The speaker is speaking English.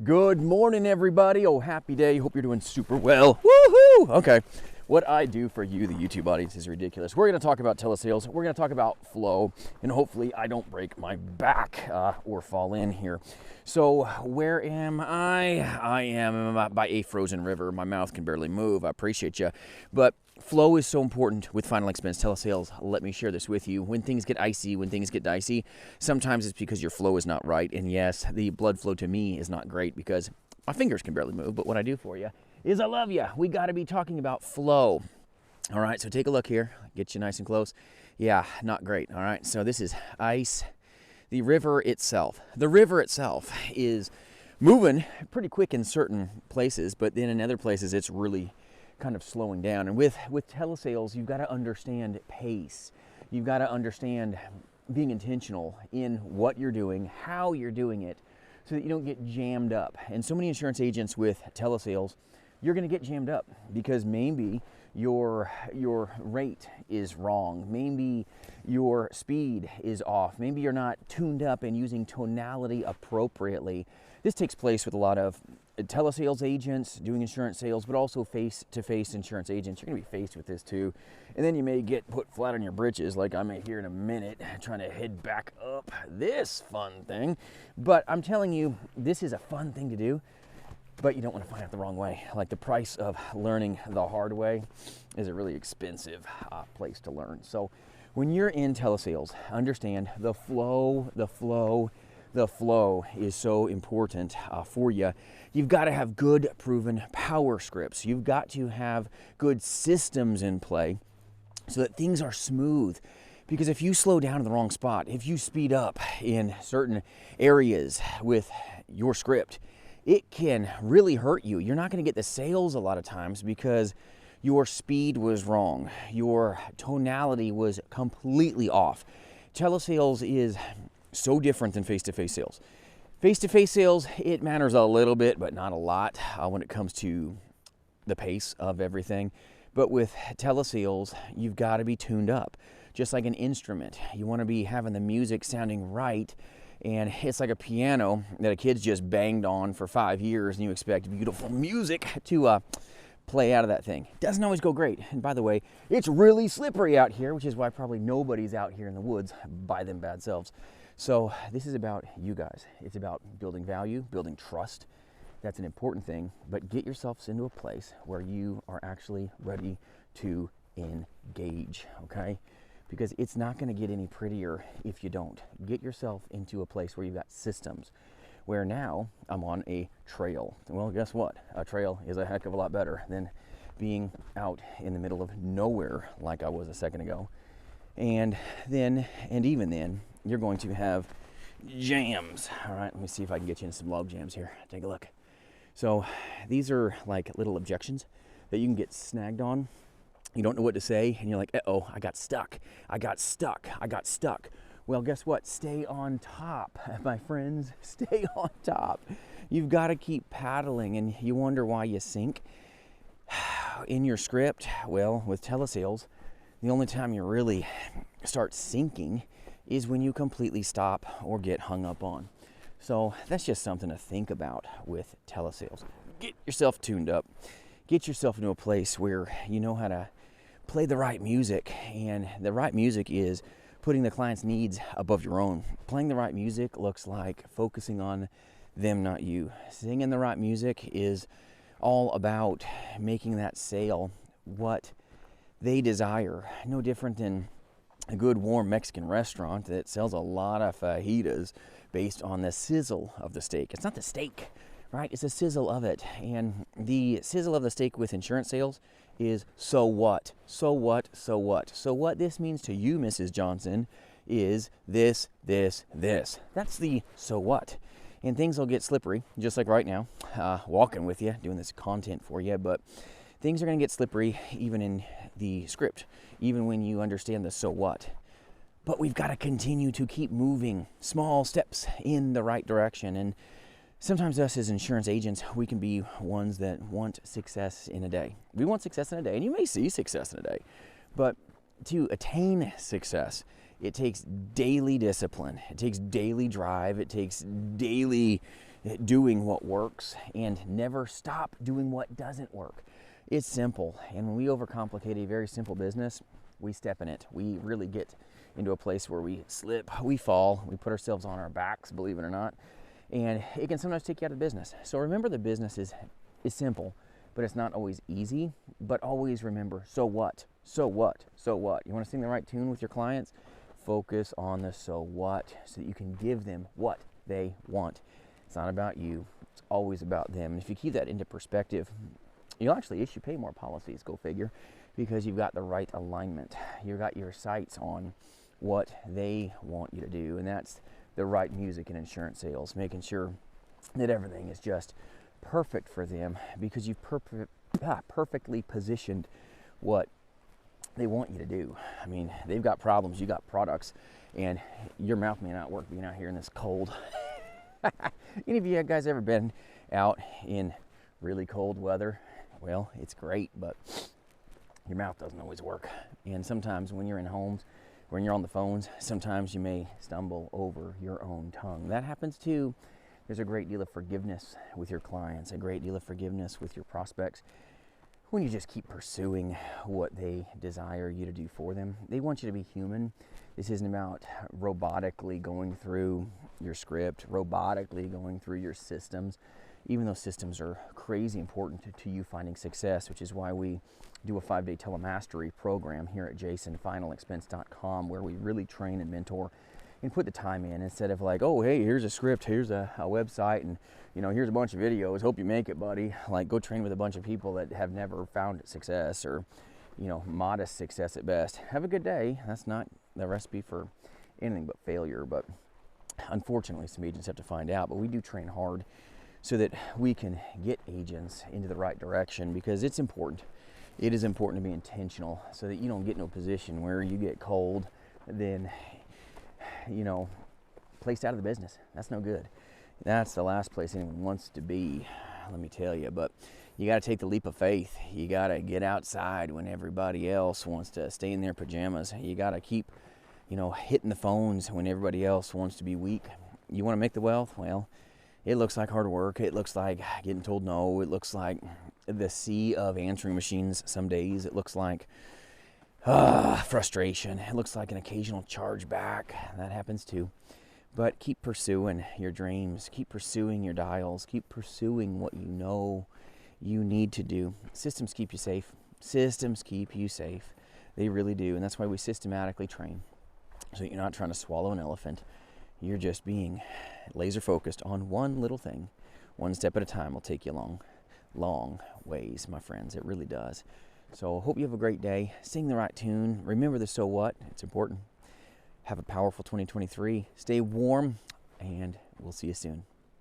Good morning, everybody. Oh, happy day. Hope you're doing super well. Woohoo! Okay. What I do for you, the YouTube audience, is ridiculous. We're going to talk about telesales. We're going to talk about flow, and hopefully I don't break my back or fall in here. So where am I? I am by a frozen river. My mouth can barely move. I appreciate you. But flow is so important with final expense telesales. Let me share this with you. When things get icy, when things get dicey, sometimes it's because your flow is not right. And yes, the blood flow to me is not great because my fingers can barely move. But what I do for you is I love you. We got to be talking about flow. All right, so take a look here. Get you nice and close. Yeah, not great. All right, so this is ice. The river itself is moving pretty quick in certain places, but then in other places it's really kind of slowing down. And with telesales, you've got to understand pace. You've got to understand being intentional in what you're doing, how you're doing it, so that you don't get jammed up. And so many insurance agents with telesales, you're going to get jammed up because maybe your rate is wrong. Maybe your speed is off. Maybe you're not tuned up and using tonality appropriately. This takes place with a lot of telesales agents doing insurance sales, but also face-to-face insurance agents. You're going to be faced with this too. And then you may get put flat on your britches like I may here in a minute, trying to head back up this fun thing. But I'm telling you, this is a fun thing to do. But you don't want to find out the wrong way. Like the price of learning the hard way is a really expensive place to learn. So when you're in telesales, understand the flow is so important for you. You've got to have good proven power scripts. You've got to have good systems in play so that things are smooth. Because if you slow down in the wrong spot, if you speed up in certain areas with your script, it can really hurt you. You're not going to get the sales a lot of times because your speed was wrong. Your tonality was completely off. Telesales is so different than face-to-face sales. Face-to-face sales, it matters a little bit, but not a lot when it comes to the pace of everything. But with telesales, you've got to be tuned up. Just like an instrument, you want to be having the music sounding right. And it's like a piano that a kid's just banged on for 5 years and you expect beautiful music to play out of that thing. Doesn't always go great. And by the way, it's really slippery out here, which is why probably nobody's out here in the woods by them bad selves. So this is about you guys. It's about building value, building trust. That's an important thing. But get yourselves into a place where you are actually ready to engage, okay? Because it's not going to get any prettier if you don't. Get yourself into a place where you've got systems, where now I'm on a trail. Well, guess what? A trail is a heck of a lot better than being out in the middle of nowhere like I was a second ago. And even then, you're going to have jams. All right, let me see if I can get you into some log jams here. Take a look. So these are like little objections that you can get snagged on. You don't know what to say, and you're like, uh-oh, I got stuck. Well, guess what? Stay on top, my friends. Stay on top. You've got to keep paddling, and you wonder why you sink in your script. Well, with telesales, the only time you really start sinking is when you completely stop or get hung up on. So that's just something to think about with telesales. Get yourself tuned up. Get yourself into a place where you know how to play the right music, and the right music is putting the client's needs above your own. Playing the right music looks like focusing on them, not you. Singing the right music is all about making that sale what they desire. No different than a good warm Mexican restaurant that sells a lot of fajitas based on the sizzle of the steak. It's not the steak, right? It's the sizzle of it. And the sizzle of the steak with insurance sales is so what? So what this means to you, Mrs. Johnson, is this. That's the so what. And things will get slippery, just like right now, walking with you, doing this content for you, but things are going to get slippery even in the script, even when you understand the so what. But we've got to continue to keep moving small steps in the right direction. And sometimes us as insurance agents, we can be ones that want success in a day. We want success in a day, and you may see success in a day. But to attain success, it takes daily discipline. It takes daily drive. It takes daily doing what works and never stop doing what doesn't work. It's simple, and when we overcomplicate a very simple business, we step in it. We really get into a place where we slip, we fall, we put ourselves on our backs, believe it or not, and it can sometimes take you out of business. So remember, the business is simple, but it's not always easy. But always remember, so what? So what? So what? You want to sing the right tune with your clients? Focus on the so what, so that you can give them what they want. It's not about you. It's always about them. And if you keep that into perspective, you'll actually issue pay more policies, go figure, because you've got the right alignment. You've got your sights on what they want you to do, and that's the right music in insurance sales, making sure that everything is just perfect for them, because you've perfectly positioned what they want you to do. I mean, they've got problems, you got products, and your mouth may not work being out here in this cold. Any of you guys ever been out in really cold weather? Well, it's great, but your mouth doesn't always work. And sometimes when you're in homes, when you're on the phones, sometimes you may stumble over your own tongue. That happens too. There's a great deal of forgiveness with your clients, a great deal of forgiveness with your prospects, when you just keep pursuing what they desire you to do for them. They want you to be human. This isn't about robotically going through your script, robotically going through your systems, even though systems are crazy important to you finding success, which is why we do a 5-day telemastery program here at jasonfinalexpense.com, where we really train and mentor and put the time in, instead of like, oh, hey, here's a script, here's a website, and here's a bunch of videos, hope you make it, buddy. Like, go train with a bunch of people that have never found success, or modest success at best. Have a good day. That's not the recipe for anything but failure, but unfortunately some agents have to find out. But we do train hard so that we can get agents into the right direction, because it's important. It is important to be intentional, so that you don't get in a position where you get cold, then placed out of the business. That's no good. That's the last place anyone wants to be, let me tell you. But you got to take the leap of faith. You got to get outside when everybody else wants to stay in their pajamas. You got to keep hitting the phones when everybody else wants to be weak. You want to make the wealth? Well, it looks like hard work. It looks like getting told no. It looks like the sea of answering machines some days. It looks like frustration. It looks like an occasional charge back. That happens too. But keep pursuing your dreams. Keep pursuing your dials. Keep pursuing what you know you need to do. Systems keep you safe. Systems keep you safe. They really do. And that's why we systematically train, so that you're not trying to swallow an elephant. You're just being laser focused on one little thing. One step at a time will take you long ways, my friends. It really does. So hope you have a great day. Sing the right tune. Remember the so what. It's important. Have a powerful 2023. Stay warm, and we'll see you soon.